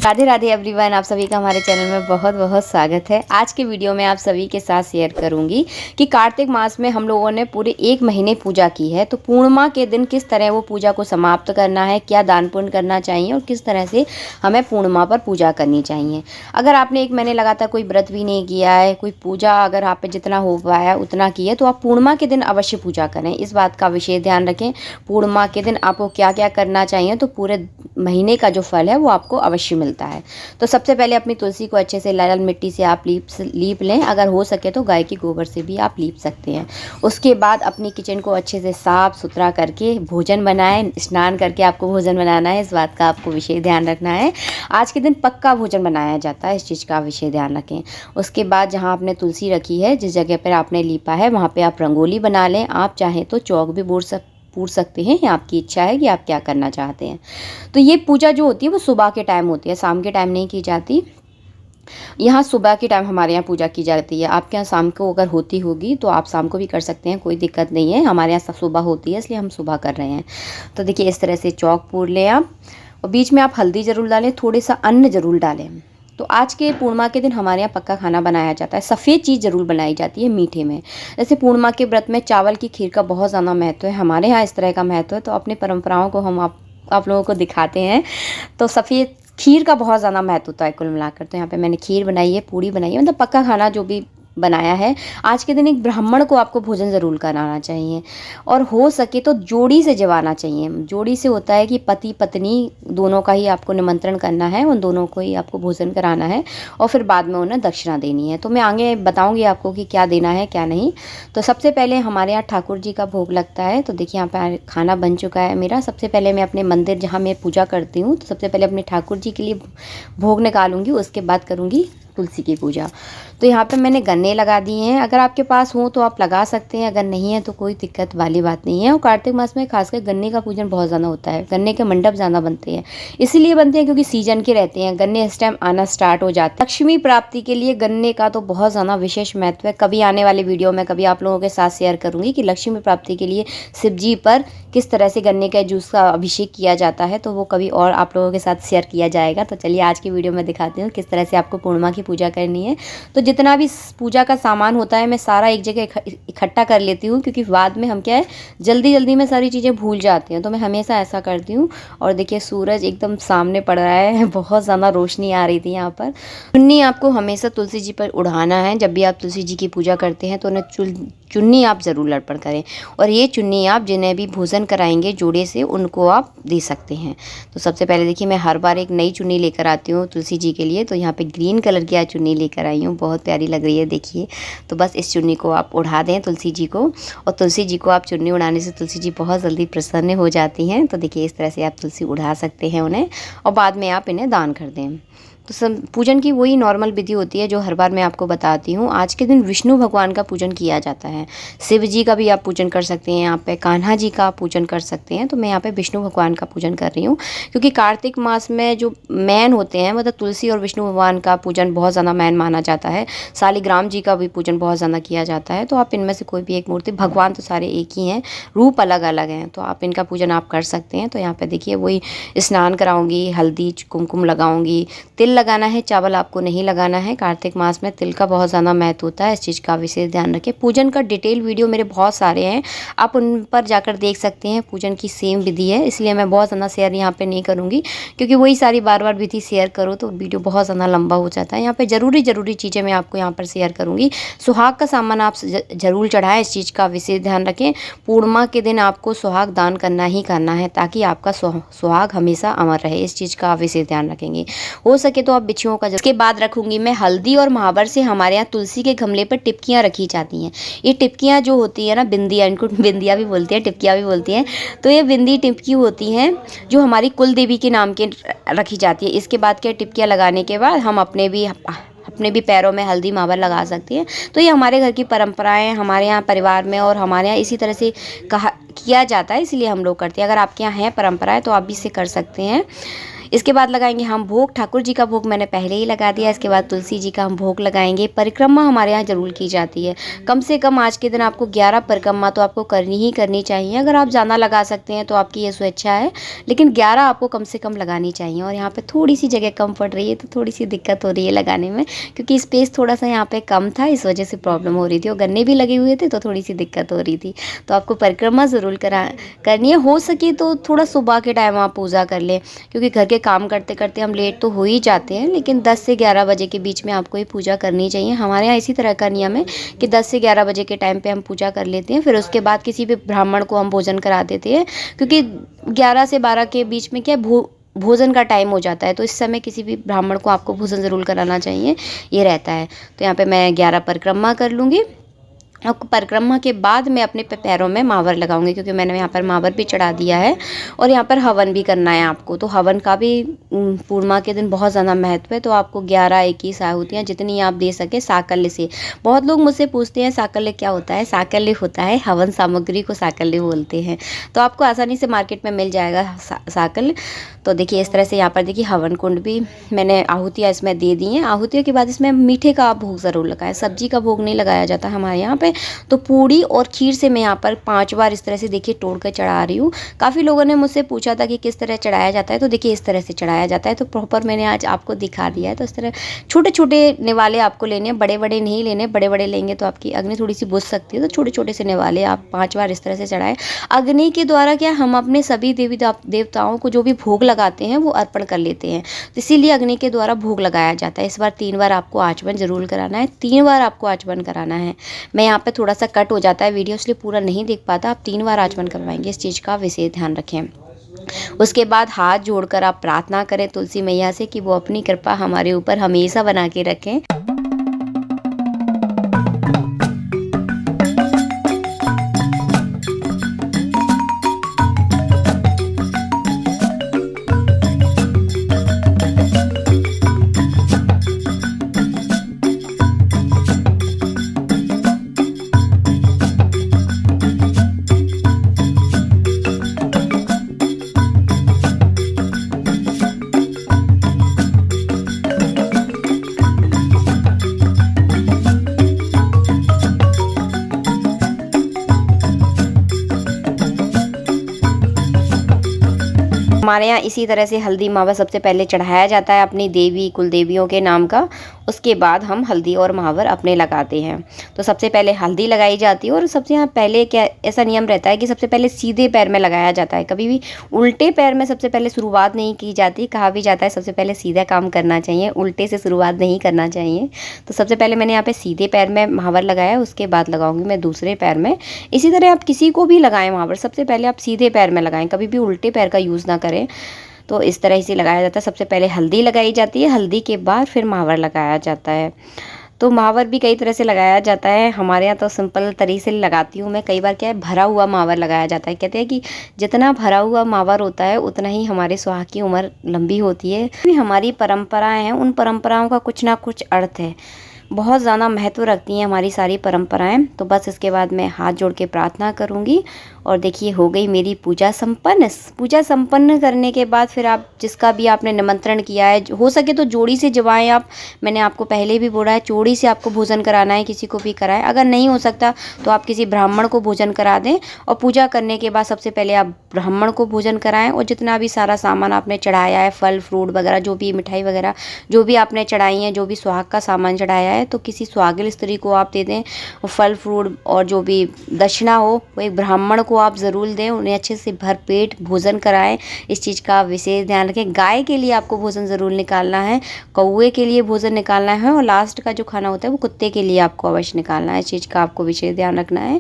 Radhe Radhe everyone, आप सभी का हमारे चैनल में बहुत बहुत स्वागत है। आज के वीडियो में आप सभी के साथ शेयर करूंगी कि कार्तिक मास में हम लोगों ने पूरे 1 महीने पूजा की है, तो पूर्णिमा के दिन किस तरह वो पूजा को समाप्त करना है, क्या दान पुण्य करना चाहिए और किस तरह से हमें पूर्णिमा पर पूजा करनी चाहिए। अगर आपने 1 महीने लगातार कोई व्रत भी नहीं किया है, कोई पूजा अगर आप पे जितना हो पाया उतना की है, तो आप पूर्णिमा के दिन अवश्य पूजा करें। इस बात का विशेष ध्यान रखें। पूर्णिमा के दिन आपको क्या क्या करना चाहिए, तो पूरे महीने का जो फल है वो आपको अवश्य मिलता है। तो सबसे पहले अपनी तुलसी को अच्छे से लाल मिट्टी से आप लीप लें। अगर हो सके तो गाय के गोबर से भी आप लीप सकते हैं। उसके बाद अपनी किचन को अच्छे से साफ सुथरा करके भोजन बनाएं। स्नान करके आपको भोजन बनाना है, इस बात का आपको विशेष ध्यान रखना है। आज के दिन पक्का भोजन बनाया जाता है, इस चीज़ का विशेष ध्यान रखें। उसके बाद जहाँ आपने तुलसी रखी है, जिस जगह पर आपने लीपा है, वहाँ पर आप रंगोली बना लें। आप चाहें तो चौक भी पूर सकते हैं, ये आपकी इच्छा है कि आप क्या करना चाहते हैं। तो ये पूजा जो होती है वो सुबह के टाइम होती है, शाम के टाइम नहीं की जाती। यहाँ सुबह के टाइम हमारे यहाँ पूजा की जाती है। आपके यहाँ शाम को अगर होती होगी तो आप शाम को भी कर सकते हैं, कोई दिक्कत नहीं है। हमारे यहाँ सुबह होती है, इसलिए हम सुबह कर रहे हैं। तो देखिए इस तरह से चौक पूर लें आप, और बीच में आप हल्दी ज़रूर डालें, थोड़े सा अन्न ज़रूर डालें। तो आज के पूर्णिमा के दिन हमारे यहाँ पक्का खाना बनाया जाता है। सफ़ेद चीज़ ज़रूर बनाई जाती है मीठे में। जैसे पूर्णिमा के व्रत में चावल की खीर का बहुत ज़्यादा महत्व है, हमारे यहाँ इस तरह का महत्व है। तो अपनी परंपराओं को हम आप लोगों को दिखाते हैं। तो सफ़ेद खीर का बहुत ज़्यादा महत्व होता है कुल मिलाकर। तो यहाँ पे मैंने खीर बनाई है, पूड़ी बनाई है, मतलब पक्का खाना जो भी बनाया है। आज के दिन एक ब्राह्मण को आपको भोजन ज़रूर कराना चाहिए, और हो सके तो जोड़ी से जवाना चाहिए। जोड़ी से होता है कि पति पत्नी दोनों का ही आपको निमंत्रण करना है, उन दोनों को ही आपको भोजन कराना है, और फिर बाद में उन्हें दक्षिणा देनी है। तो मैं आगे बताऊंगी आपको कि क्या देना है क्या नहीं। तो सबसे पहले हमारे यहाँ ठाकुर जी का भोग लगता है। तो देखिए यहाँ पर खाना बन चुका है मेरा। सबसे पहले मैं अपने मंदिर जहाँ मैं पूजा करती हूँ, तो सबसे पहले अपने ठाकुर जी के लिए भोग निकालूंगी, उसके बाद करूँगी तुलसी की पूजा। तो यहाँ पे मैंने गन्ने लगा दिए हैं। अगर आपके पास हो तो आप लगा सकते हैं, अगर नहीं है तो कोई दिक्कत वाली बात नहीं है। और कार्तिक मास में खासकर गन्ने का पूजन बहुत ज़्यादा होता है। गन्ने के मंडप ज़्यादा बनते हैं, इसीलिए बनते हैं क्योंकि सीजन के रहते हैं। गन्ने इस टाइम आना स्टार्ट हो जाते हैं। लक्ष्मी प्राप्ति के लिए गन्ने का तो बहुत ज़्यादा विशेष महत्व है। कभी आने वाले वीडियो में कभी आप लोगों के साथ शेयर करूँगी कि लक्ष्मी प्राप्ति के लिए शिव जी पर किस तरह से गन्ने के जूस का अभिषेक किया जाता है, तो वो कभी और आप लोगों के साथ शेयर किया जाएगा। तो चलिए आज की वीडियो में दिखाती हूँ किस तरह से आपको पूर्णिमा की पूजा करनी है। तो जितना भी पूजा का सामान होता है मैं सारा एक जगह इकट्ठा कर लेती हूँ, क्योंकि बाद में हम क्या है जल्दी जल्दी में सारी चीज़ें भूल जाते हैं। तो मैं हमेशा ऐसा करती हूँ। और देखिए सूरज एकदम सामने पड़ रहा है, बहुत ज़्यादा रोशनी आ रही थी यहाँ पर। चुन्नी आपको हमेशा तुलसी जी पर उड़ाना है। जब भी आप तुलसी जी की पूजा करते हैं तो उन्हें चुन्नी आप ज़रूर अर्पण करें। और ये चुन्नी आप जिन्हें भी भोजन कराएंगे जोड़े से, उनको आप दे सकते हैं। तो सबसे पहले देखिए मैं हर बार एक नई चुन्नी लेकर आती हूँ तुलसी जी के लिए। तो यहाँ पे ग्रीन कलर की आज चुन्नी लेकर आई हूँ, बहुत प्यारी लग रही है देखिए। तो बस इस चुन्नी को आप उड़ा दें तुलसी जी को, और तुलसी जी को आप चुन्नी उड़ाने से तुलसी जी बहुत जल्दी प्रसन्न हो जाती हैं। तो देखिए इस तरह से आप तुलसी उड़ा सकते हैं उन्हें, और बाद में आप इन्हें दान कर दें। तो सब पूजन की वही नॉर्मल विधि होती है जो हर बार मैं आपको बताती हूँ। आज के दिन विष्णु भगवान का पूजन किया जाता है। शिव जी का भी आप पूजन कर सकते हैं, यहाँ पे कान्हा जी का पूजन कर सकते हैं। तो मैं यहाँ पे विष्णु भगवान का पूजन कर रही हूँ, क्योंकि कार्तिक मास में जो मैन होते हैं, मतलब तुलसी और विष्णु भगवान का पूजन बहुत ज़्यादा मैन माना जाता है। शालिग्राम जी का भी पूजन बहुत ज़्यादा किया जाता है। तो आप इनमें से कोई भी एक मूर्ति, भगवान तो सारे एक ही हैं, रूप अलग अलग हैं, तो आप इनका पूजन आप कर सकते हैं। तो यहाँ पर देखिए वही स्नान कराऊँगी, हल्दी कुमकुम लगाऊँगी, तिल लगाना है, चावल आपको नहीं लगाना है। कार्तिक मास में तिल का बहुत ज़्यादा महत्व होता है, इस चीज़ का विशेष ध्यान रखें। पूजन का डिटेल वीडियो मेरे बहुत सारे हैं, आप उन पर जाकर देख सकते हैं। पूजन की सेम विधि है, इसलिए मैं बहुत ज़्यादा शेयर यहाँ पे नहीं करूँगी, क्योंकि वही सारी बार बार विधि शेयर करो तो वीडियो बहुत ज़्यादा लंबा हो जाता है। यहाँ पे ज़रूरी चीज़ें मैं आपको यहाँ पर शेयर करूँगी। सुहाग का सामान आप ज़रूर चढ़ाएं, इस चीज़ का विशेष ध्यान रखें। पूर्णिमा के दिन आपको सुहाग दान करना ही करना है, ताकि आपका सुहाग हमेशा अमर रहे, इस चीज़ का विशेष ध्यान रखेंगे। हो सके तो आप बिच्छुओं का। इसके बाद रखूंगी मैं हल्दी और महावर से हमारे यहाँ तुलसी के गमले पर टिपकियाँ रखी जाती हैं। ये टिपकियाँ जो होती है ना, बिंदिया, इनको बिंदिया भी बोलते हैं, टिपकियाँ भी बोलती हैं। तो ये बिंदी टिपकी होती हैं जो हमारी कुल देवी के नाम के रखी जाती है। इसके बाद क्या, टिपकियाँ लगाने के बाद हम अपने भी पैरों में हल्दी महावर लगा सकते हैं। तो ये हमारे घर की परंपराएं, हमारे यहाँ परिवार में और हमारे यहाँ इसी तरह से किया जाता है, इसलिए हम लोग करते हैं। अगर आपके यहाँ है परंपराएं तो आप भी इसे कर सकते हैं। इसके बाद लगाएंगे हम भोग। ठाकुर जी का भोग मैंने पहले ही लगा दिया। इसके बाद तुलसी जी का हम भोग लगाएंगे। परिक्रमा हमारे यहाँ जरूर की जाती है, कम से कम आज के दिन आपको 11 परिक्रमा तो आपको करनी ही करनी चाहिए। अगर आप ज़्यादा लगा सकते हैं तो आपकी ये स्वेच्छा है, लेकिन 11 आपको कम से कम लगानी चाहिए। और यहाँ पे थोड़ी सी जगह कम पड़ रही है तो थोड़ी सी दिक्कत हो रही है लगाने में, क्योंकि स्पेस थोड़ा सा यहाँ पे कम था, इस वजह से प्रॉब्लम हो रही थी। और गन्ने भी लगे हुए थे तो थोड़ी सी दिक्कत हो रही थी। तो आपको परिक्रमा ज़रूर करनी है। हो सके तो थोड़ा सुबह के टाइम आप पूजा कर लें, क्योंकि घर के काम करते करते हम लेट तो हो ही जाते हैं, लेकिन 10 से 11 बजे के बीच में आपको ये पूजा करनी चाहिए। हमारे यहाँ इसी तरह का नियम है कि 10 से 11 बजे के टाइम पे हम पूजा कर लेते हैं। फिर उसके बाद किसी भी ब्राह्मण को हम भोजन करा देते हैं, क्योंकि 11 से 12 के बीच में क्या भोजन का टाइम हो जाता है। तो इस समय किसी भी ब्राह्मण को आपको भोजन ज़रूर कराना चाहिए, ये रहता है। तो यहाँ पे मैं 11 परिक्रमा कर लूँगी। और परिक्रमा के बाद मैं अपने पैरों में महावर लगाऊंगी, क्योंकि मैंने यहाँ पर महावर भी चढ़ा दिया है। और यहाँ पर हवन भी करना है आपको। तो हवन का भी पूर्णिमा के दिन बहुत ज़्यादा महत्व है। तो आपको 11, 21 आहुतियाँ जितनी आप दे सके साकल्य से। बहुत लोग मुझसे पूछते हैं साकल्य क्या होता है। साकल्य होता है हवन सामग्री को साकल्य बोलते हैं। तो आपको आसानी से मार्केट में मिल जाएगा साकल्य। तो देखिए इस तरह से यहाँ पर देखिए हवन कुंड भी मैंने आहुतियाँ इसमें दे दी हैं। आहुतियों के बाद इसमें मीठे का भोग ज़रूर लगाएं, सब्जी का भोग नहीं लगाया जाता हमारे यहाँ पे। तो पूड़ी और खीर से मैं यहाँ पर 5 बार इस तरह से देखिए तोड़ कर चढ़ा रही हूँ। काफ़ी लोगों ने मुझसे पूछा था कि किस तरह चढ़ाया जाता है। तो देखिए इस तरह से चढ़ाया जाता है। तो प्रॉपर मैंने आज आपको दिखा दिया है। तो इस तरह छोटे छोटे निवाले आपको लेने हैं, बड़े बड़े नहीं लेने। बड़े बड़े लेंगे तो आपकी अग्नि थोड़ी सी बुझ सकती है। तो छोटे छोटे से निवाले आप 5 बार इस तरह से चढ़ाएं। अग्नि के द्वारा क्या हम अपने सभी देवी देवताओं को जो भी भोग लगाते हैं वो अर्पण कर लेते हैं। तो इसीलिए अग्नि के द्वारा भोग लगाया जाता है। इस बार 3 बार आपको आचमन जरूर कराना है। 3 बार आपको आचमन कराना है। मैं यहाँ पे थोड़ा सा कट हो जाता है वीडियो, इसलिए पूरा नहीं देख पाता। आप 3 बार आचमन करवाएंगे, इस चीज़ का विशेष ध्यान रखें। उसके बाद हाथ जोड़कर आप प्रार्थना करें तुलसी मैया से कि वो अपनी कृपा हमारे ऊपर हमेशा बना के रखें। हमारे यहाँ इसी तरह से हल्दी महावर सबसे पहले चढ़ाया जाता है अपनी देवी कुल देवियों के नाम का। उसके बाद हम हल्दी और महावर अपने लगाते हैं। तो सबसे पहले हल्दी लगाई जाती है। और सबसे यहाँ पहले क्या ऐसा नियम रहता है कि सबसे पहले सीधे पैर में लगाया जाता है, कभी भी उल्टे पैर में सबसे पहले शुरुआत नहीं की जाती। कहा भी जाता है सबसे पहले सीधा काम करना चाहिए, उल्टे से शुरुआत नहीं करना चाहिए। तो सबसे पहले मैंने यहाँ पे सीधे पैर में महावर लगाया, उसके बाद लगाऊंगी मैं दूसरे पैर में। इसी तरह आप किसी को भी लगाएं महावर, सबसे पहले आप सीधे पैर में लगाएं, कभी भी उल्टे पैर का यूज़ ना करें। तो इस तरह से लगाया जाता है। सबसे पहले हल्दी लगाई जाती है, हल्दी के बाद फिर महावर लगाया जाता है। तो महावर भी कई तरह से लगाया जाता है। हमारे यहाँ तो सिंपल तरीके से लगाती हूँ मैं। कई बार क्या है भरा हुआ महावर लगाया जाता है। कहते हैं कि जितना भरा हुआ महावर होता है उतना ही हमारे सुहाग की उम्र लंबी होती है। हमारी परंपराएं हैं, उन परंपराओं का कुछ ना कुछ अर्थ है, बहुत ज़्यादा महत्व रखती हैं हमारी सारी परंपराएं। तो बस इसके बाद मैं हाथ जोड़ के प्रार्थना करूंगी। और देखिए हो गई मेरी पूजा संपन्न। पूजा संपन्न करने के बाद फिर आप जिसका भी आपने निमंत्रण किया है, हो सके तो जोड़ी से जवाएं आप। मैंने आपको पहले भी बोला है जोड़ी से आपको भोजन कराना है, किसी को भी कराएं। अगर नहीं हो सकता तो आप किसी ब्राह्मण को भोजन करा दें। और पूजा करने के बाद सबसे पहले आप ब्राह्मण को भोजन कराएं। और जितना भी सारा सामान आपने चढ़ाया है, फल फ्रूट वगैरह, जो भी मिठाई वगैरह जो भी आपने चढ़ाई है, जो भी सुहाग का सामान चढ़ाया है, तो किसी सुहागिन स्त्री को आप दे दें। और फल फ्रूट और जो भी दक्षिणा हो वो एक ब्राह्मण को आप ज़रूर दें। उन्हें अच्छे से भरपेट भोजन कराएं, इस चीज़ का विशेष ध्यान रखें। गाय के लिए आपको भोजन ज़रूर निकालना है, कौवे के लिए भोजन निकालना है, और लास्ट का जो खाना होता है वो कुत्ते के लिए आपको अवश्य निकालना है। इस चीज़ का आपको विशेष ध्यान रखना है।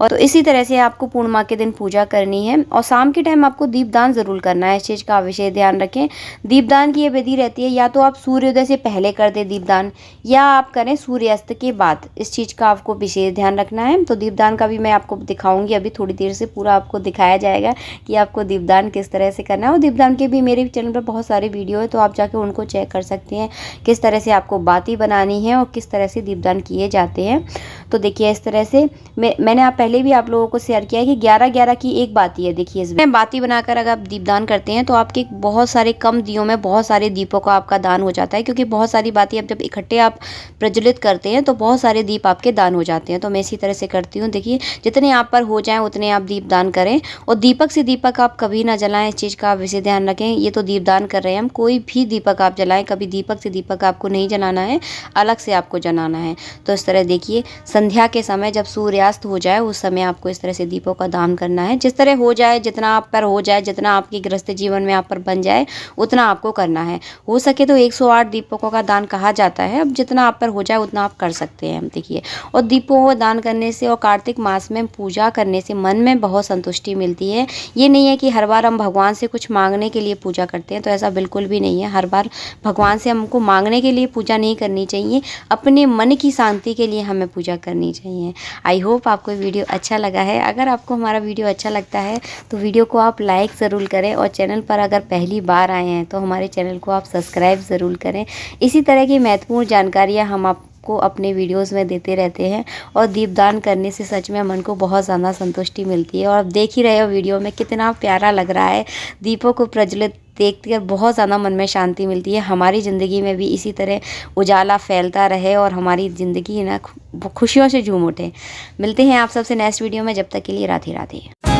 और तो इसी तरह से आपको पूर्णिमा के दिन पूजा करनी है। और शाम के टाइम आपको दीपदान ज़रूर करना है, इस चीज़ का विशेष ध्यान रखें। दीपदान की ये विधि रहती है, या तो आप सूर्योदय से पहले कर दें दीपदान, या आप आप करें सूर्यास्त के बाद। इस चीज़ का आपको विशेष ध्यान रखना है। तो दीपदान का भी मैं आपको दिखाऊंगी, अभी थोड़ी देर से पूरा आपको दिखाया जाएगा कि आपको दीपदान किस तरह से करना है। और दीपदान के भी मेरे चैनल पर बहुत सारे वीडियो है, तो आप जाके उनको चेक कर सकते हैं किस तरह से आपको बाती बनानी है और किस तरह से दीपदान किए जाते हैं। तो देखिए इस तरह से मैंने पहले भी आप लोगों को शेयर किया है कि 11-11 की एक बाती है। देखिए इसमें बाती बनाकर अगर आप दीपदान करते हैं तो आपके बहुत सारे कम दियों में बहुत सारे दीपों का आपका दान हो जाता है, क्योंकि बहुत सारी बाती अब जब इकट्ठे आप प्रज्वलित करते हैं तो बहुत सारे दीप आपके दान हो जाते हैं। तो मैं इसी तरह से करती हूँ। देखिए जितने आप पर हो जाएं उतने आप दीप दान करें, और दीपक से दीपक आप कभी ना जलाएं। इस चीज़ का आप विशेष ध्यान रखें। ये तो दीपदान कर रहे हैं हम, कोई भी दीपक आप जलाएं, कभी दीपक से दीपक आपको नहीं जलाना है, अलग से आपको जलाना है। तो इस तरह देखिए संध्या के समय जब सूर्यास्त हो जाए उस समय आपको इस तरह से दीपों का दान करना है। जिस तरह हो जाए, जितना आप पर हो जाए, जितना आपके गृहस्थ जीवन में आप पर बन जाए उतना आपको करना है। हो सके तो 108 दीपकों का दान कहा जाता है। अब जितना आप पर हो जाए उतना आप कर सकते हैं। देखिए, और दीपों को दान करने से और कार्तिक मास में पूजा करने से मन में बहुत संतुष्टि मिलती है। ये नहीं है कि हर बार हम भगवान से कुछ मांगने के लिए पूजा करते हैं, तो ऐसा बिल्कुल भी नहीं है। हर बार भगवान से हमको मांगने के लिए पूजा नहीं करनी चाहिए, अपने मन की शांति के लिए हमें पूजा करनी चाहिए। आई होप आपको वीडियो अच्छा लगा है। अगर आपको हमारा वीडियो अच्छा लगता है तो वीडियो को आप लाइक ज़रूर करें, और चैनल पर अगर पहली बार आए हैं तो हमारे चैनल को आप सब्सक्राइब ज़रूर करें। इसी तरह की महत्वपूर्ण जानकारियाँ हम आपको अपने वीडियोस में देते रहते हैं, और दीपदान करने से सच में मन को बहुत ज़्यादा संतुष्टि मिलती है। और आप देख ही रहे हो वीडियो में कितना प्यारा लग रहा है। दीपों को प्रज्वलित देखकर बहुत ज़्यादा मन में शांति मिलती है। हमारी ज़िंदगी में भी इसी तरह उजाला फैलता रहे और हमारी ज़िंदगी ना खुशियों से झूम उठे। मिलते हैं आप सबसे नेक्स्ट वीडियो में, जब तक के लिए राधे राधे।